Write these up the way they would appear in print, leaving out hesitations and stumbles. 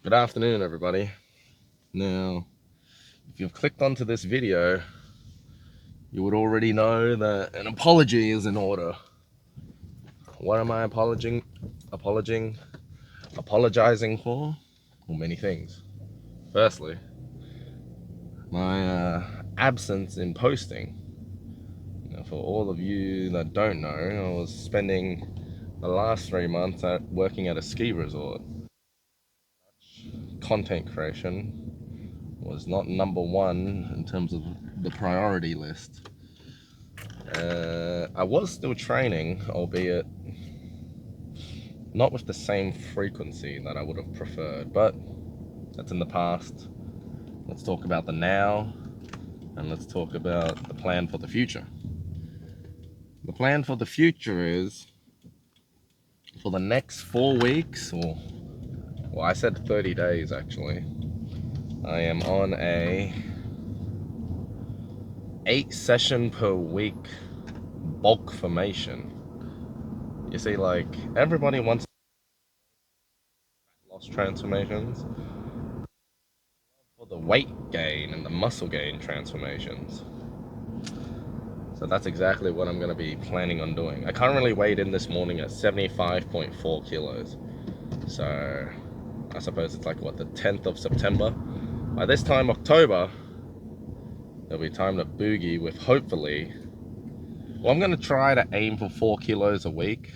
Good afternoon, everybody. Now, if you've clicked onto this video, you would already know that an apology is in order. What am I apologizing for? Well, many things. Firstly, my absence in posting. Now, for all of you that don't know, I was spending the last 3 months working at a ski resort. Content creation was not number one in terms of the priority list. I was still training, albeit not with the same frequency that I would have preferred, but that's in the past. Let's talk about the now, and let's talk about the plan for the future. The plan for the future is for the next 4 weeks, or well, I said 30 days actually. I am on a 8 session per week bulk formation. You see, like, everybody wants loss transformations for the weight gain and the muscle gain transformations. So that's exactly what I'm going to be planning on doing. I currently weighed in this morning at 75.4 kilos. So I suppose it's like, what, the 10th of September? By this time, October, there'll be time to boogie with, hopefully, well, I'm going to try to aim for 4 kilos a week.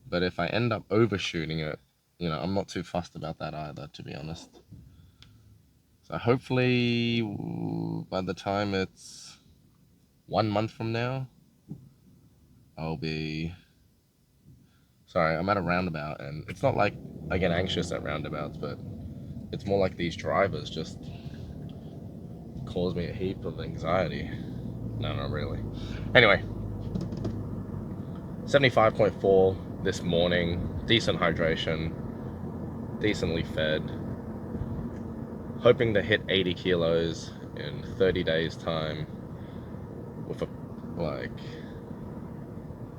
But if I end up overshooting it, I'm not too fussed about that either, to be honest. So hopefully by the time it's 1 month from now, I'll be... Sorry, I'm at a roundabout, and it's not like I get anxious at roundabouts, but it's more like these drivers just cause me a heap of anxiety. No, not really. Anyway, 75.4 this morning, decent hydration, decently fed, hoping to hit 80 kilos in 30 days time with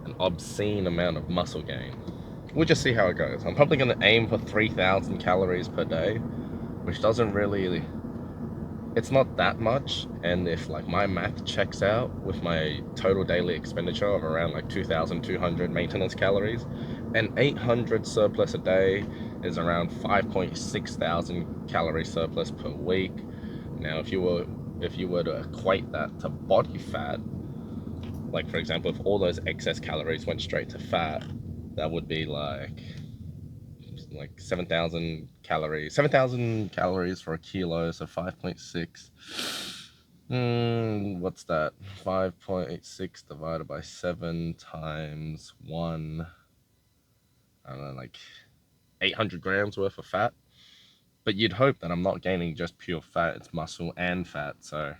an obscene amount of muscle gain. We'll just see how it goes. I'm probably going to aim for 3,000 calories per day, which doesn't really, it's not that much. And if like my math checks out with my total daily expenditure of around like 2,200 maintenance calories, and 800 surplus a day is around 5.6 thousand calorie surplus per week. Now, if you were to equate that to body fat, like for example, if all those excess calories went straight to fat, that would be like 7,000 calories. 7,000 calories for a kilo, so 5.6. What's that? 5.6 divided by 7 times 1. I don't know, like 800 grams worth of fat. But you'd hope that I'm not gaining just pure fat, it's muscle and fat. So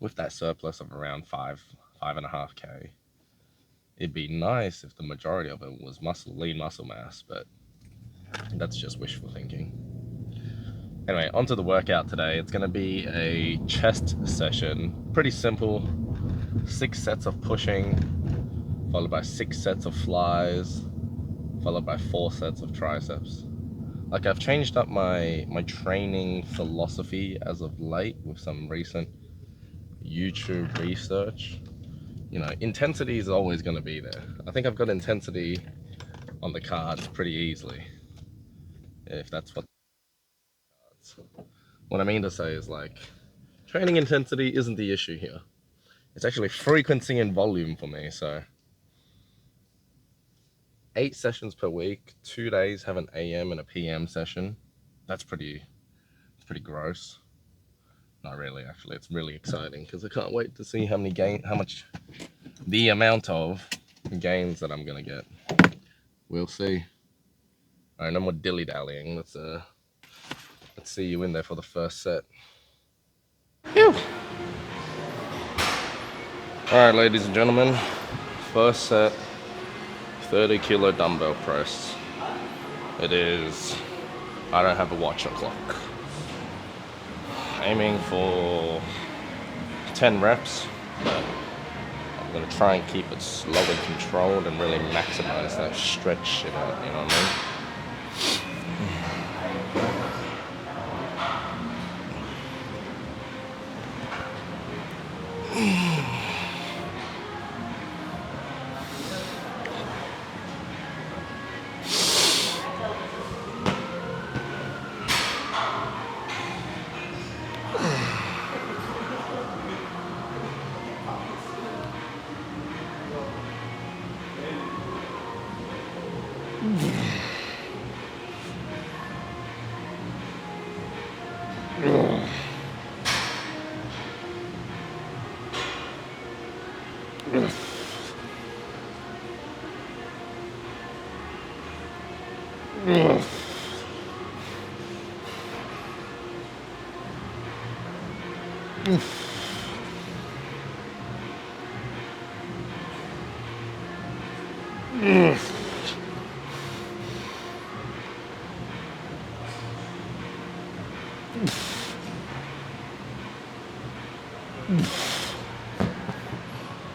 with that surplus of around 5.5K, it'd be nice if the majority of it was lean muscle mass, but that's just wishful thinking. Anyway, onto the workout today. It's going to be a chest session. Pretty simple. 6 sets of pushing, followed by 6 sets of flies, followed by 4 sets of triceps. Like, I've changed up my training philosophy as of late with some recent YouTube research. Intensity is always going to be there. I think I've got intensity on the cards pretty easily, if that's what I mean to say is, like, training intensity isn't the issue here. It's actually frequency and volume for me. So 8 sessions per week, 2 days have an AM and a PM session. That's pretty gross. Not really, actually. It's really exciting because I can't wait to see how much the amount of gains that I'm gonna get. We'll see. All right, no more dilly-dallying. Let's see you in there for the first set. Phew. All right, ladies and gentlemen, first set, 30 kilo dumbbell press. It is, I don't have a watch or clock. Aiming for 10 reps, but I'm gonna try and keep it slow and controlled and really maximize that stretch shit out, you know what I mean?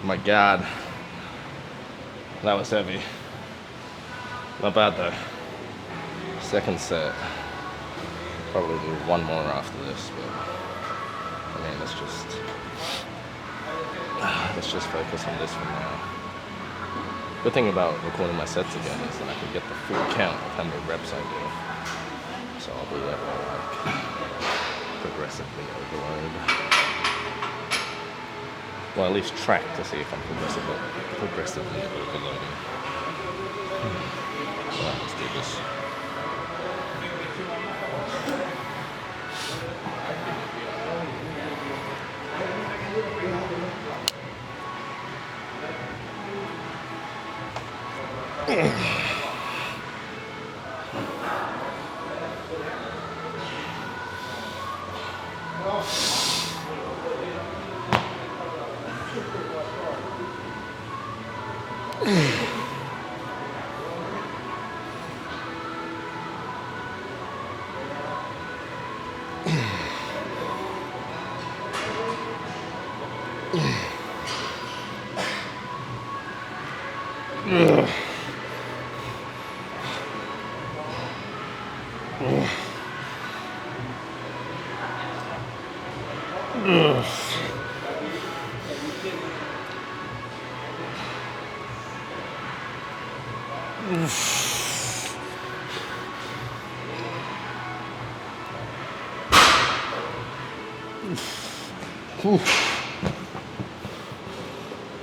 My God, that was heavy. Not bad though. Second set. Probably do one more after this, but I mean, let's just focus on this for now. Good thing about recording my sets again is that I can get the full count of how many reps I do. So I'll be able to like progressively overload. Well, at least track to see if I'm progressively overloading. Alright, let's do this.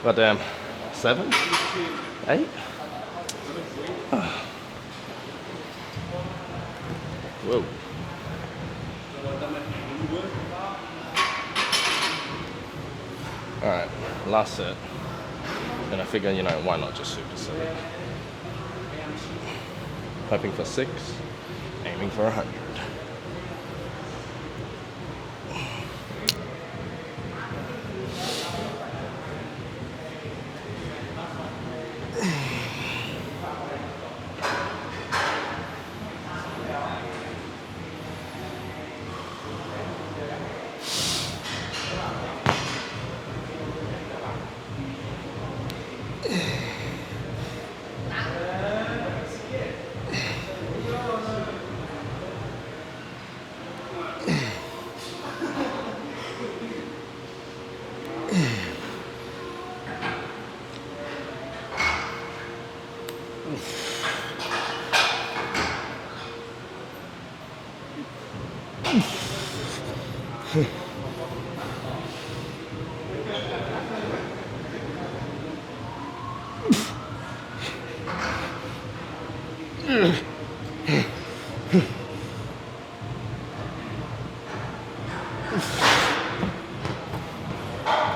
Goddamn, 7? 8? Whoa. Alright, last set. And I figure, you know, why not just superset it? Hoping for 6, aiming for 100.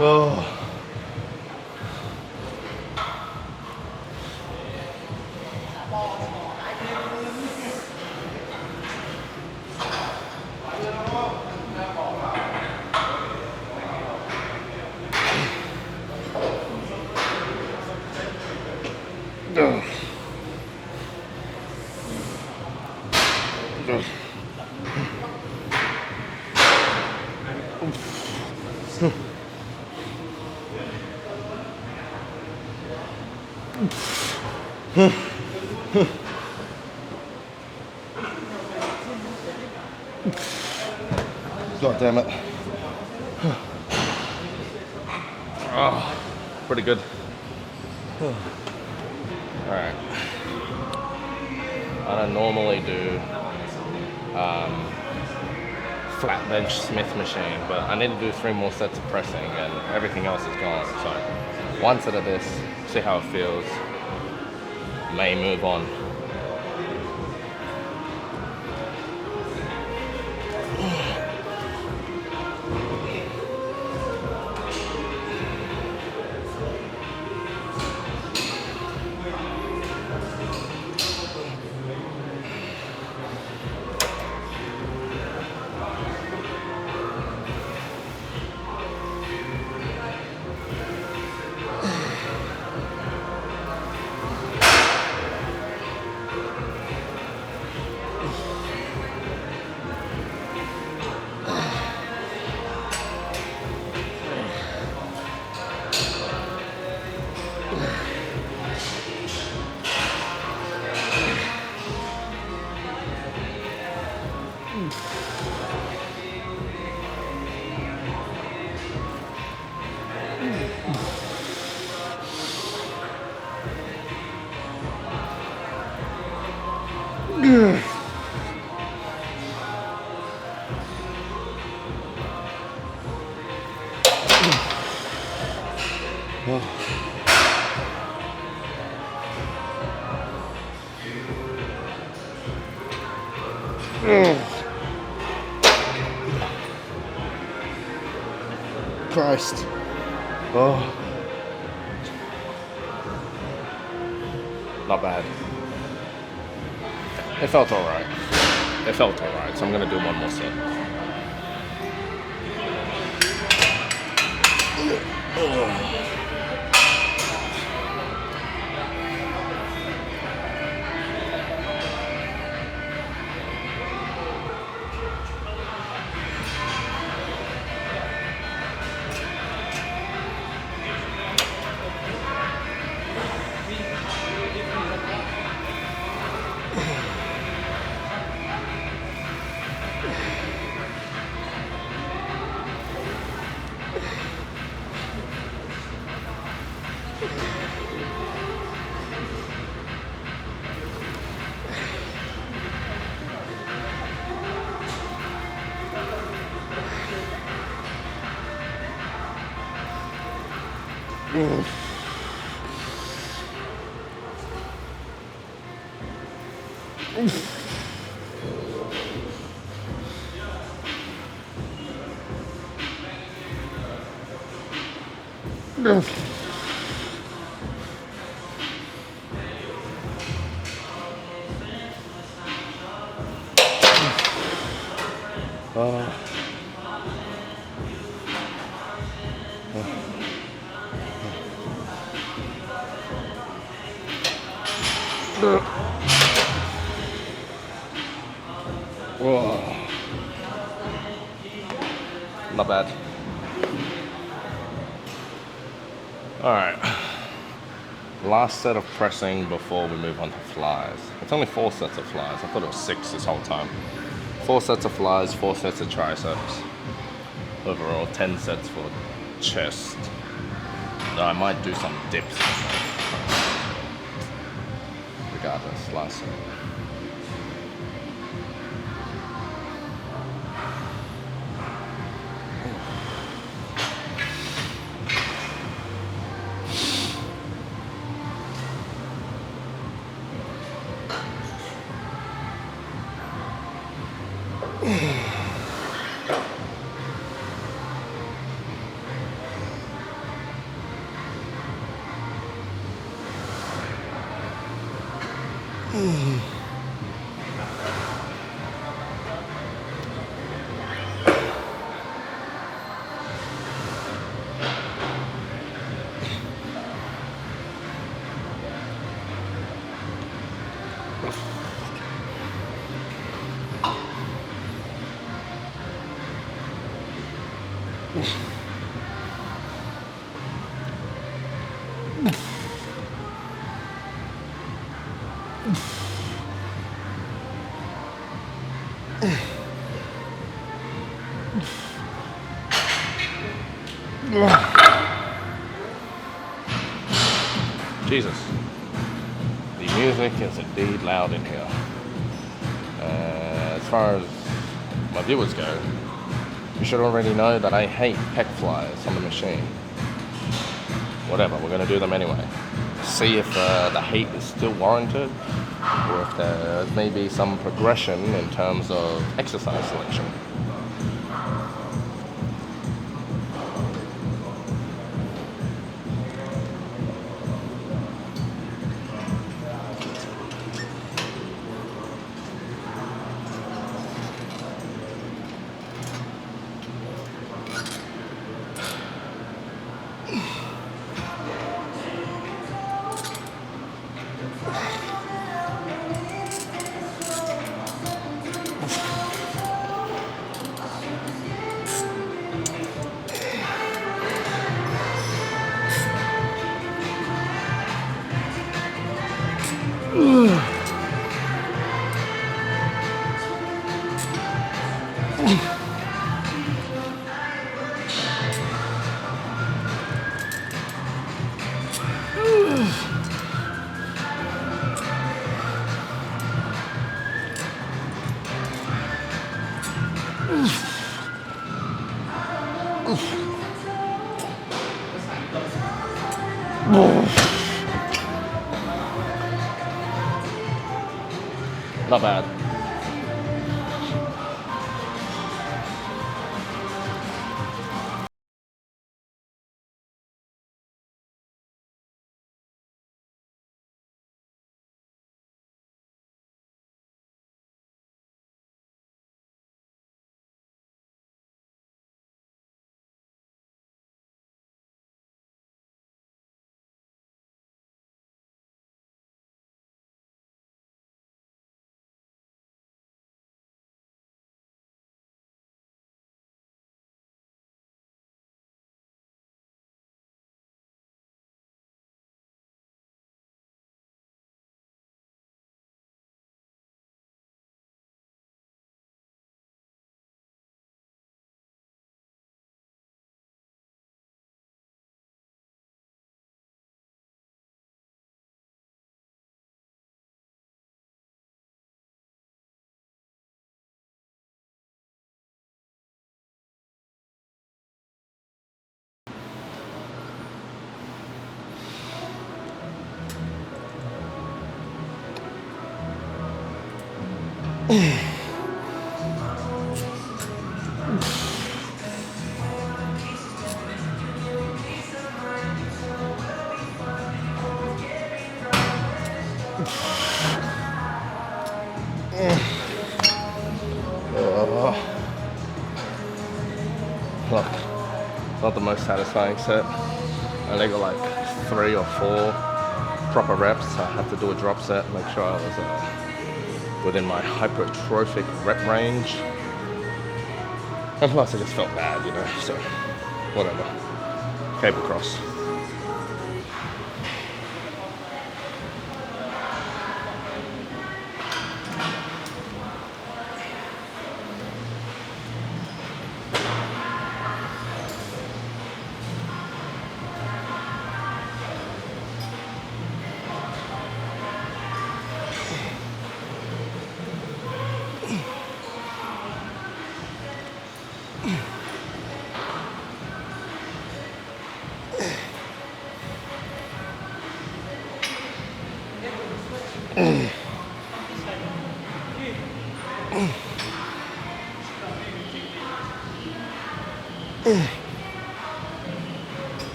Oh. God damn it. Oh, pretty good. Alright. I don't normally do flat bench Smith machine, but I need to do 3 more sets of pressing and everything else is gone. So 1 set of this, see how it feels. May move on. Christ. Oh. Not bad. It felt alright. It felt alright, so I'm gonna do one more set. Whoa. Not bad. Alright. Last set of pressing before we move on to flies. It's only 4 sets of flies. I thought it was 6 this whole time. 4 sets of flies, 4 sets of triceps. Overall, 10 sets for chest. I might do some dips. Regardless, last set. Jesus, the music is indeed loud in here. As far as my viewers go, you should already know that I hate pec flies on the machine. Whatever, we're going to do them anyway. See if the hate is still warranted, or if there may be some progression in terms of exercise selection. Not bad. Look, not the most satisfying set. I only got like 3 or 4 proper reps. I had to do a drop set, make sure I was within my hypertrophic rep range. And plus I just felt bad, you know, so whatever. Cable cross.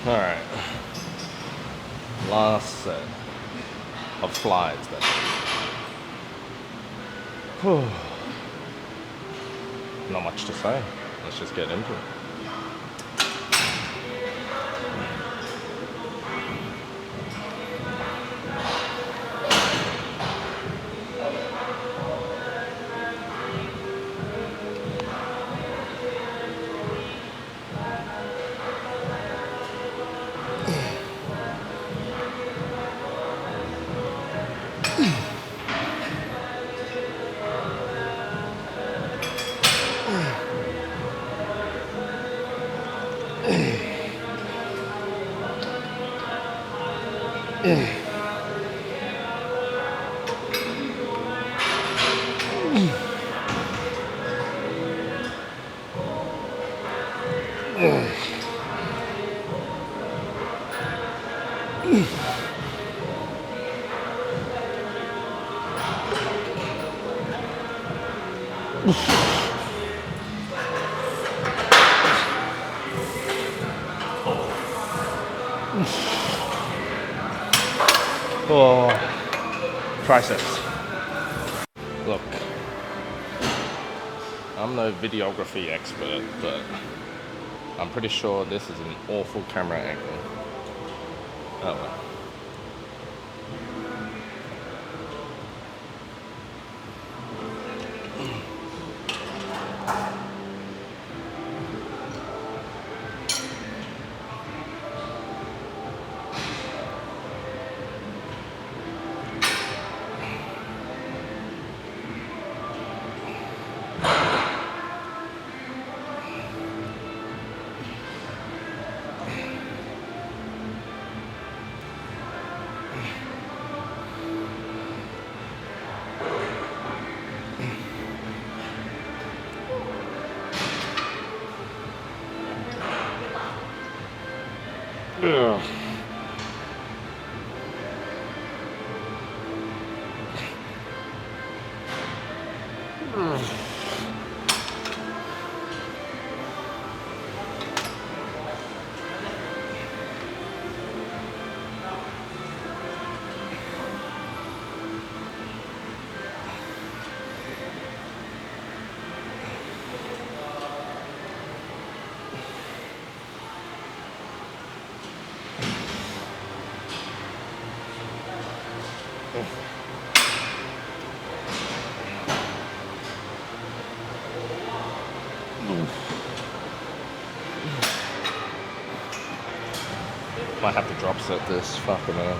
Alright. Last set of slides then. Not much to say. Let's just get into it. Oh, triceps. Look, I'm no videography expert, but I'm pretty sure this is an awful camera angle. Oh well. Ugh. Might have to drop set this. Fucking hell.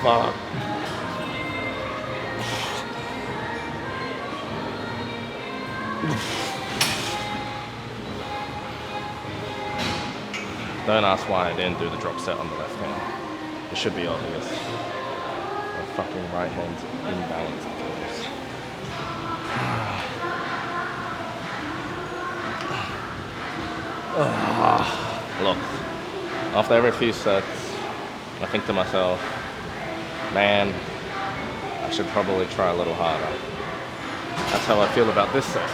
Fuck. Don't ask why I didn't do the drop set on the left hand. It should be obvious. My fucking right hand's imbalanced. Look, after every few sets, I think to myself, man, I should probably try a little harder. That's how I feel about this set.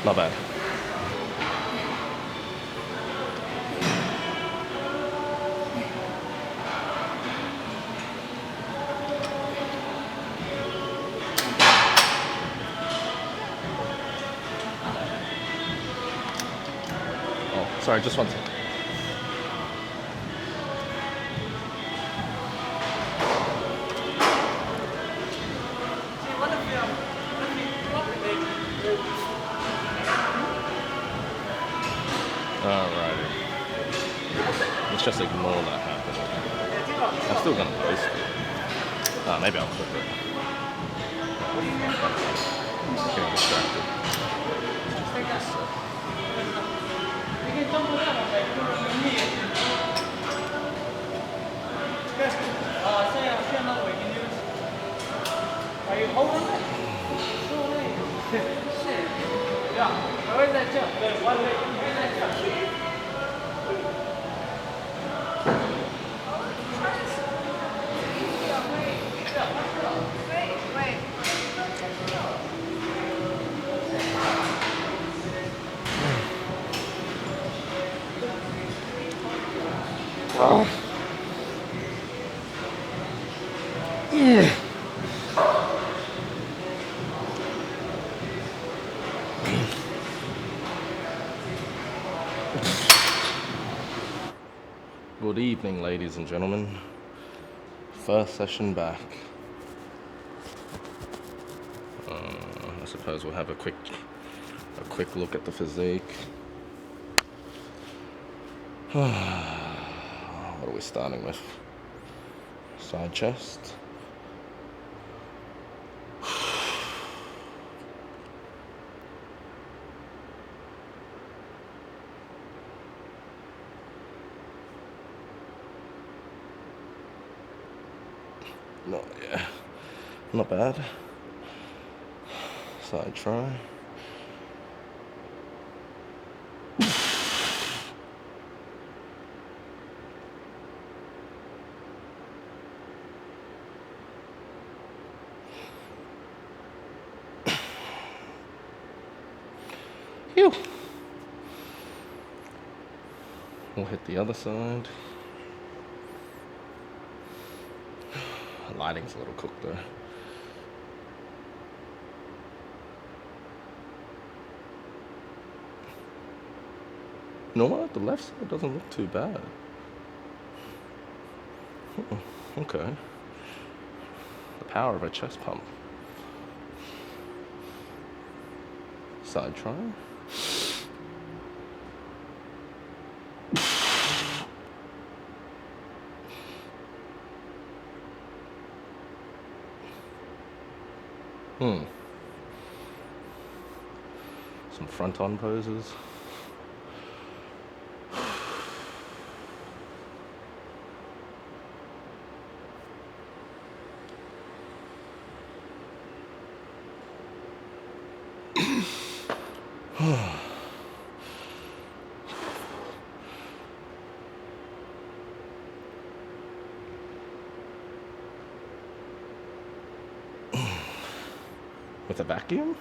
Not bad. Oh, sorry, just one second. Alrighty. Let's just ignore that happening. I'm still gonna post it. Maybe I'll clip it. Getting distracted. Good evening, ladies and gentlemen. First session back. I suppose we'll have a quick look at the physique. What are we starting with? Side chest. No, yeah, not bad. Side try. Phew. We'll hit the other side. Lighting's a little cooked though. You know what? The left side doesn't look too bad. Okay. The power of a chest pump. Side try. Some front on poses. With a vacuum?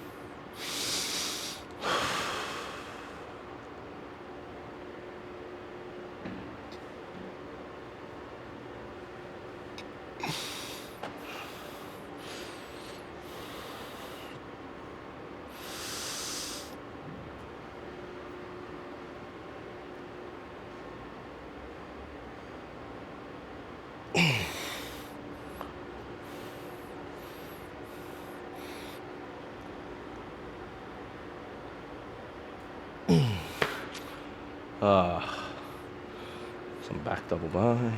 Some back double by.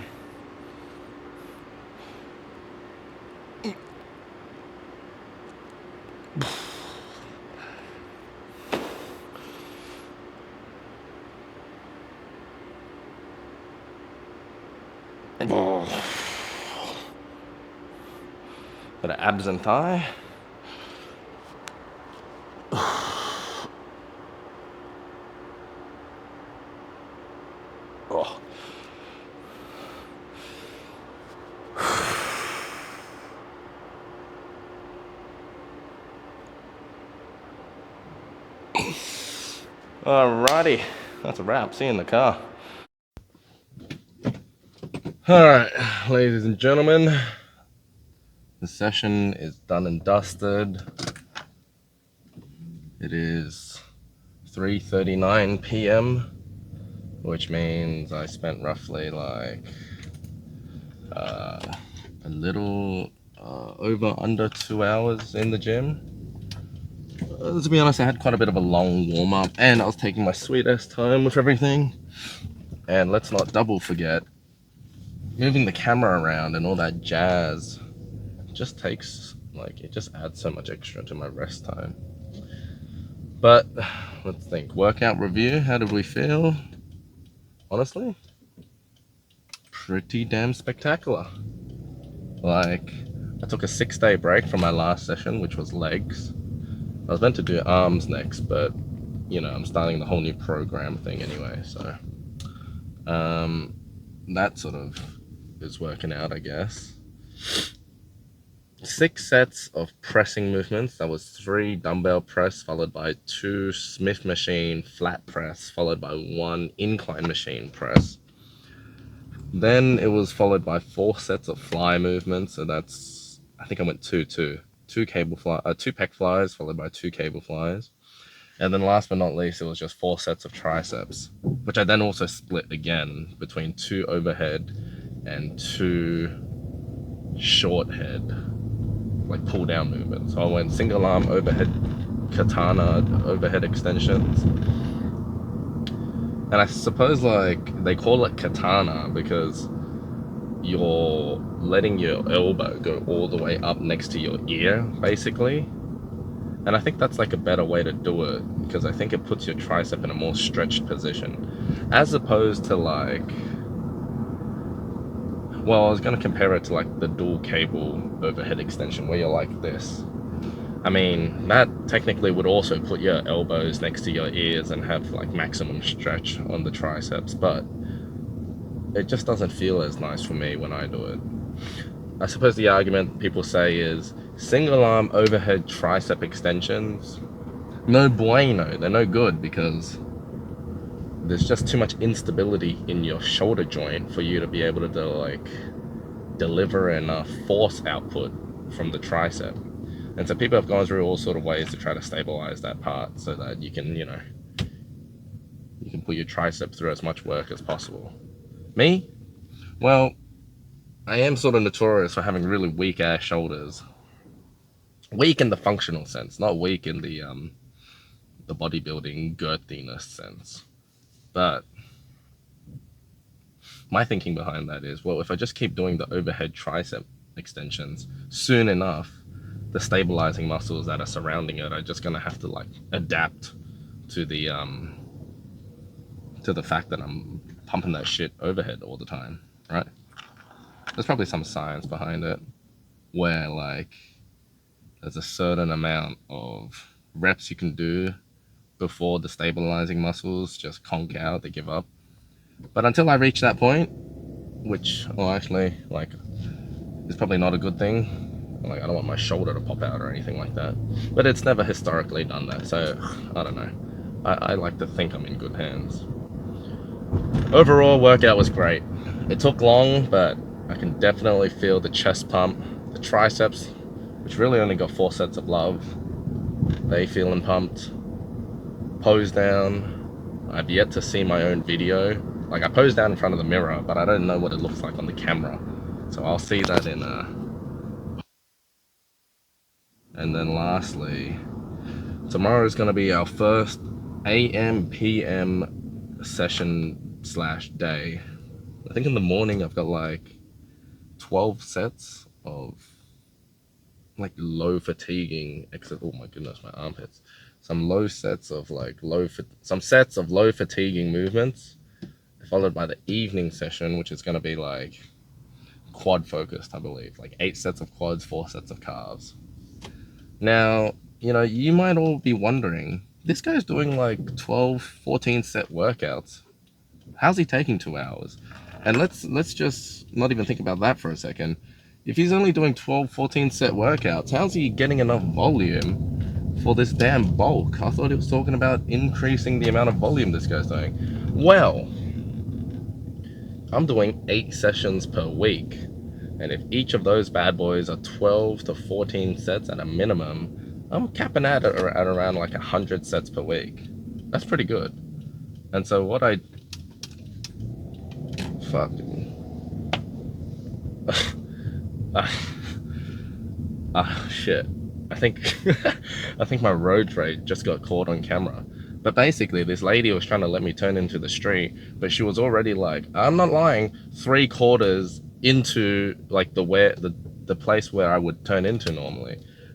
Bit of abs and thigh. Oh. Alrighty, that's a wrap. See you in the car. Alright, ladies and gentlemen, the session is done and dusted. It is 3:39 p.m., which means I spent roughly like a little under 2 hours in the gym. To be honest, I had quite a bit of a long warm-up, and I was taking my sweet-ass time with everything. And let's not double forget, moving the camera around and all that jazz just takes, like, it just adds so much extra to my rest time. But let's think. Workout review, how did we feel? Honestly, pretty damn spectacular. Like, I took a 6-day break from my last session, which was legs. I was meant to do arms next, but you know, I'm starting the whole new program thing anyway, so that sort of is working out, I guess. 6 sets of pressing movements. That was 3 dumbbell press followed by 2 Smith machine flat press followed by 1 incline machine press. Then it was followed by 4 sets of fly movements. So that's, I think I went 2 pec flies followed by 2 cable flies. And then last but not least, it was just 4 sets of triceps, which I then also split again between 2 overhead and 2 short head, like pull down movements. So I went single arm overhead katana overhead extensions. And I suppose like they call it katana because you're letting your elbow go all the way up next to your ear, basically. And I think that's like a better way to do it because I think it puts your tricep in a more stretched position, as opposed to like, well, I was going to compare it to like the dual cable overhead extension where you're like this. I mean, that technically would also put your elbows next to your ears and have like maximum stretch on the triceps, but it just doesn't feel as nice for me when I do it. I suppose the argument people say is single arm overhead tricep extensions, no bueno, they're no good because there's just too much instability in your shoulder joint for you to be able to like deliver enough force output from the tricep. And so people have gone through all sort of ways to try to stabilize that part so that you can, you know, you can put your tricep through as much work as possible. Me? Well, I am sort of notorious for having really weak ass shoulders. Weak in the functional sense, not weak in the bodybuilding girthiness sense. But my thinking behind that is, well, if I just keep doing the overhead tricep extensions, soon enough, the stabilizing muscles that are surrounding it are just gonna have to like adapt to the fact that I'm pumping that shit overhead all the time, right? There's probably some science behind it where like there's a certain amount of reps you can do before the stabilizing muscles just conk out, they give up. But until I reach that point, which, well, actually, like, is probably not a good thing. Like, I don't want my shoulder to pop out or anything like that. But it's never historically done that, so I don't know. I like to think I'm in good hands. Overall, workout was great. It took long, but I can definitely feel the chest pump, the triceps, which really only got 4 sets of love. They feeling pumped. Pose down. I've yet to see my own video. Like, I pose down in front of the mirror, but I don't know what it looks like on the camera. So I'll see that in And then lastly, tomorrow is going to be our first AM PM session / day. I think in the morning I've got like 12 sets of like low fatiguing oh my goodness, my armpits. Some sets of low fatiguing movements, followed by the evening session, which is going to be like quad focused, I believe, like 8 sets of quads, 4 sets of calves. Now, you know, you might all be wondering, this guy's doing like 12, 14 set workouts. How's he taking 2 hours? And let's just not even think about that for a second. If he's only doing 12, 14 set workouts, how's he getting enough volume for this damn bulk? I thought he was talking about increasing the amount of volume this guy's doing. Well, I'm doing 8 sessions per week. And if each of those bad boys are 12 to 14 sets at a minimum, I'm capping at around like 100 sets per week. That's pretty good. And so what I... Fuck. Shit. I think my road rage just got caught on camera. But basically, this lady was trying to let me turn into the street, but she was already like, I'm not lying, 3/4 into like the place where I would turn into normally.